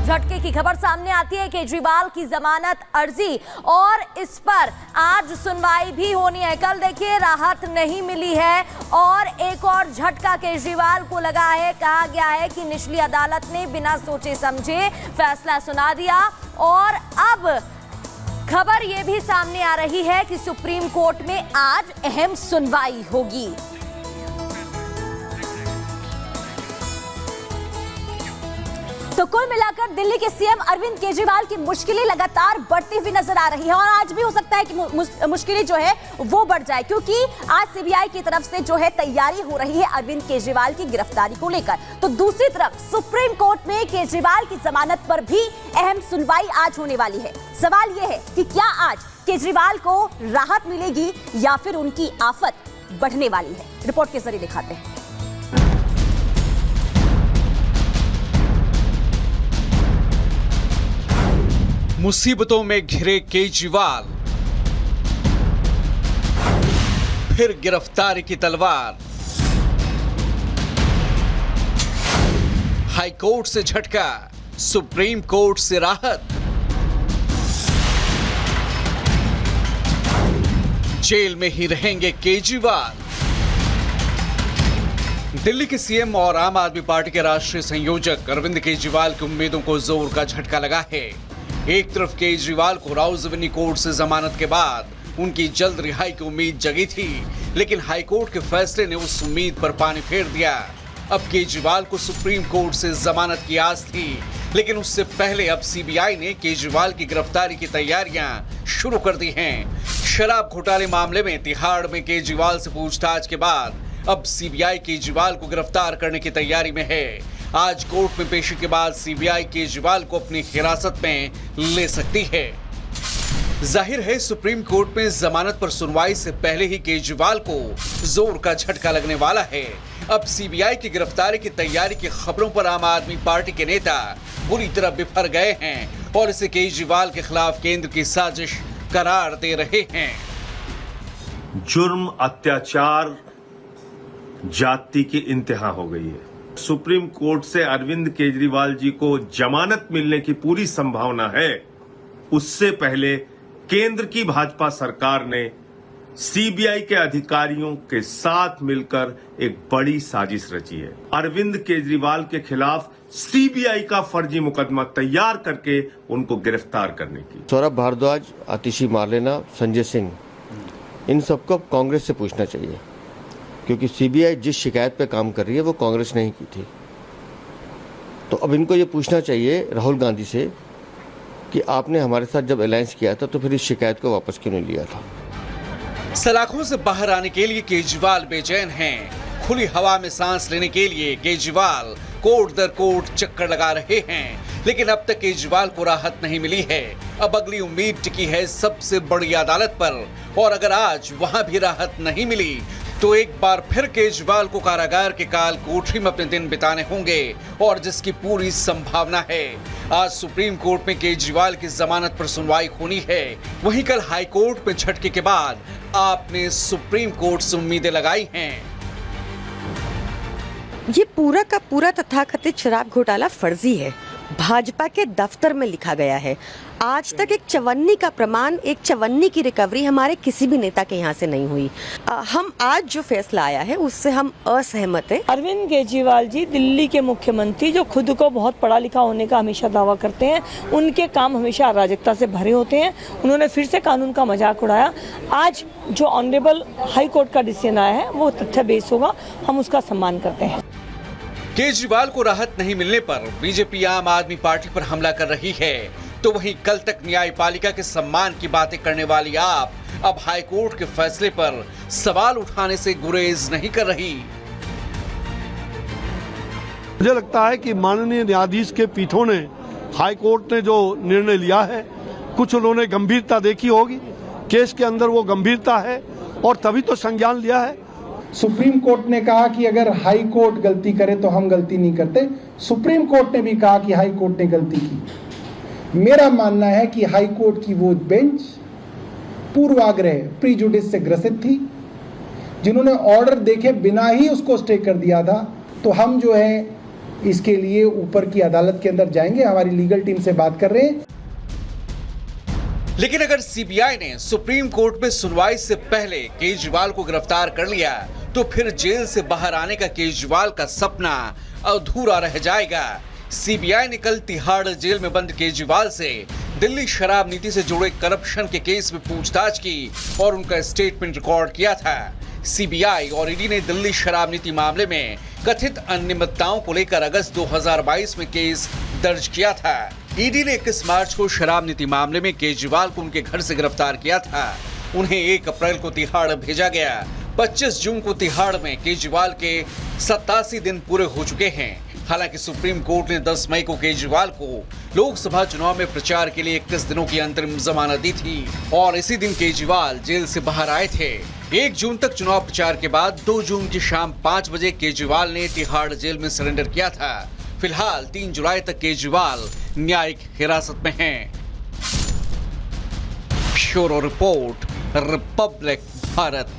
झटके की खबर सामने आती है। केजरीवाल की जमानत अर्जी और इस पर आज सुनवाई भी होनी है। कल देखिए राहत नहीं मिली है और एक और झटका केजरीवाल को लगा है। कहा गया है कि निचली अदालत ने बिना सोचे समझे फैसला सुना दिया और अब खबर यह भी सामने आ रही है कि सुप्रीम कोर्ट में आज अहम सुनवाई होगी। तो कुल मिलाकर दिल्ली के सीएम अरविंद केजरीवाल की मुश्किलें लगातार बढ़ती हुई नजर आ रही है और आज भी हो सकता है कि मुश्किलें जो है वो बढ़ जाए, क्योंकि आज सीबीआई की तरफ से जो है तैयारी हो रही है अरविंद केजरीवाल की गिरफ्तारी को लेकर। तो दूसरी तरफ सुप्रीम कोर्ट में केजरीवाल की जमानत पर भी अहम सुनवाई आज होने वाली है। सवाल यह है कि क्या आज केजरीवाल को राहत मिलेगी या फिर उनकी आफत बढ़ने वाली है। रिपोर्ट के जरिए दिखाते हैं। मुसीबतों में घिरे केजरीवाल, फिर गिरफ्तारी की तलवार। हाई कोर्ट से झटका, सुप्रीम कोर्ट से राहत। जेल में ही रहेंगे केजरीवाल। दिल्ली के सीएम और आम आदमी पार्टी के राष्ट्रीय संयोजक अरविंद केजरीवाल की उम्मीदों को जोर का झटका लगा है। एक तरफ केजरीवाल को राउजवनी कोर्ट से जमानत के बाद उनकी जल्द रिहाई की उम्मीद जगी थी, लेकिन हाईकोर्ट के फैसले ने उस उम्मीद पर पानी फेर दिया। अब केजरीवाल को सुप्रीम कोर्ट से जमानत की आस थी, लेकिन उससे पहले अब सीबीआई ने केजरीवाल की गिरफ्तारी की तैयारियां शुरू कर दी हैं। शराब घोटाले मामले में तिहाड़ में केजरीवाल से पूछताछ के बाद अब सीबीआई केजरीवाल को गिरफ्तार करने की तैयारी में है। आज कोर्ट में पेशी के बाद सीबीआई केजरीवाल को अपनी हिरासत में ले सकती है। जाहिर है सुप्रीम कोर्ट में जमानत पर सुनवाई से पहले ही केजरीवाल को जोर का झटका लगने वाला है। अब सीबीआई की गिरफ्तारी की तैयारी की खबरों पर आम आदमी पार्टी के नेता बुरी तरह बिफर गए हैं और इसे केजरीवाल के खिलाफ केंद्र की साजिश करार दे रहे हैं। जुर्म, अत्याचार, जाति की इंतहा हो गई है। सुप्रीम कोर्ट से अरविंद केजरीवाल जी को जमानत मिलने की पूरी संभावना है। उससे पहले केंद्र की भाजपा सरकार ने सीबीआई के अधिकारियों के साथ मिलकर एक बड़ी साजिश रची है। अरविंद केजरीवाल के खिलाफ सीबीआई का फर्जी मुकदमा तैयार करके उनको गिरफ्तार करने की। सौरभ भारद्वाज, आतिशी मार्लेना, संजय सिंह, इन सबको कांग्रेस से पूछना चाहिए, क्योंकि सीबीआई जिस शिकायत पे काम कर रही है वो कांग्रेस ने ही की थी। तो अब इनको ये पूछना चाहिए राहुल गांधी से कि आपने हमारे साथ जब अलायंस किया था तो फिर इस शिकायत को वापस क्यों नहीं लिया था। सलाखों से बाहर आने के लिए केजरीवाल बेचैन हैं। खुली हवा में सांस लेने के लिए केजरीवाल कोर्ट दर कोर्ट चक्कर लगा रहे हैं, लेकिन अब तक केजरीवाल को राहत नहीं मिली है। अब अगली उम्मीद टिकी है सबसे बड़ी अदालत पर, और अगर आज वहां भी राहत नहीं मिली तो एक बार फिर केजरीवाल को कारागार के काल कोठरी में अपने दिन बिताने होंगे, और जिसकी पूरी संभावना है। आज सुप्रीम कोर्ट में केजरीवाल की जमानत पर सुनवाई होनी है, वहीं कल हाई कोर्ट में झटके के बाद आपने सुप्रीम कोर्ट से उम्मीदें लगाई हैं। ये पूरा का पूरा तथाकथित शराब घोटाला फर्जी है, भाजपा के दफ्तर में लिखा गया है। आज तक एक चवन्नी का प्रमाण, एक चवन्नी की रिकवरी हमारे किसी भी नेता के यहाँ से नहीं हुई। हम आज जो फैसला आया है उससे हम असहमत हैं। अरविंद केजरीवाल जी दिल्ली के मुख्यमंत्री, जो खुद को बहुत पढ़ा लिखा होने का हमेशा दावा करते हैं, उनके काम हमेशा अराजकता से भरे होते हैं। उन्होंने फिर से कानून का मजाक उड़ाया। आज जो ऑनरेबल हाई कोर्ट का डिसीजन आया है वो तथ्य बेस होगा, हम उसका सम्मान करते हैं। केजरीवाल को राहत नहीं मिलने पर बीजेपी आम आदमी पार्टी पर हमला कर रही है, तो वहीं कल तक न्यायपालिका के सम्मान की बातें करने वाली आप अब हाईकोर्ट के फैसले पर सवाल उठाने से गुरेज नहीं कर रही। मुझे लगता है कि माननीय न्यायाधीश के पीठों ने, हाईकोर्ट ने जो निर्णय लिया है, कुछ उन्होंने गंभीरता देखी होगी, केस के अंदर वो गंभीरता है और तभी तो संज्ञान लिया है। सुप्रीम कोर्ट ने कहा कि अगर हाई कोर्ट गलती करे तो हम गलती नहीं करते। सुप्रीम कोर्ट ने भी कहा कि हाई कोर्ट ने गलती की। मेरा मानना है कि हाई कोर्ट की वो बेंच पूर्वाग्रह, प्रीजुडिस से ग्रसित थी, जिन्होंने ऑर्डर देखे बिना ही उसको स्टे कर दिया था। तो हम जो है इसके लिए ऊपर की अदालत के अंदर जाएंगे, हमारी लीगल टीम से बात कर रहे हैं। लेकिन अगर सीबीआई ने सुप्रीम कोर्ट में सुनवाई से पहले केजरीवाल को गिरफ्तार कर लिया तो फिर जेल से बाहर आने का केजरीवाल का सपना अधूरा रह जाएगा। सीबीआई ने कल तिहाड़ जेल में बंद केजरीवाल से दिल्ली शराब नीति से जुड़े करप्शन के केस में पूछताछ की और उनका स्टेटमेंट रिकॉर्ड किया था। सीबीआई और ईडी ने दिल्ली शराब नीति मामले में कथित अनियमितताओं को लेकर अगस्त 2022 में केस दर्ज किया था। ईडी ने 21 मार्च को शराब नीति मामले में केजरीवाल को उनके घर से गिरफ्तार किया था। उन्हें 1 अप्रैल को तिहाड़ भेजा गया। 25 जून को तिहाड़ में केजरीवाल के 87 दिन पूरे हो चुके हैं। हालांकि सुप्रीम कोर्ट ने 10 मई को केजरीवाल को लोकसभा चुनाव में प्रचार के लिए 21 दिनों की अंतरिम जमानत दी थी और इसी दिन केजरीवाल जेल से बाहर आए थे। 1 जून तक चुनाव प्रचार के बाद 2 जून की शाम 5 बजे केजरीवाल ने तिहाड़ जेल में सरेंडर किया था। फिलहाल 3 जुलाई तक केजरीवाल न्यायिक हिरासत में हैं। Bureau report, Republic Bharat.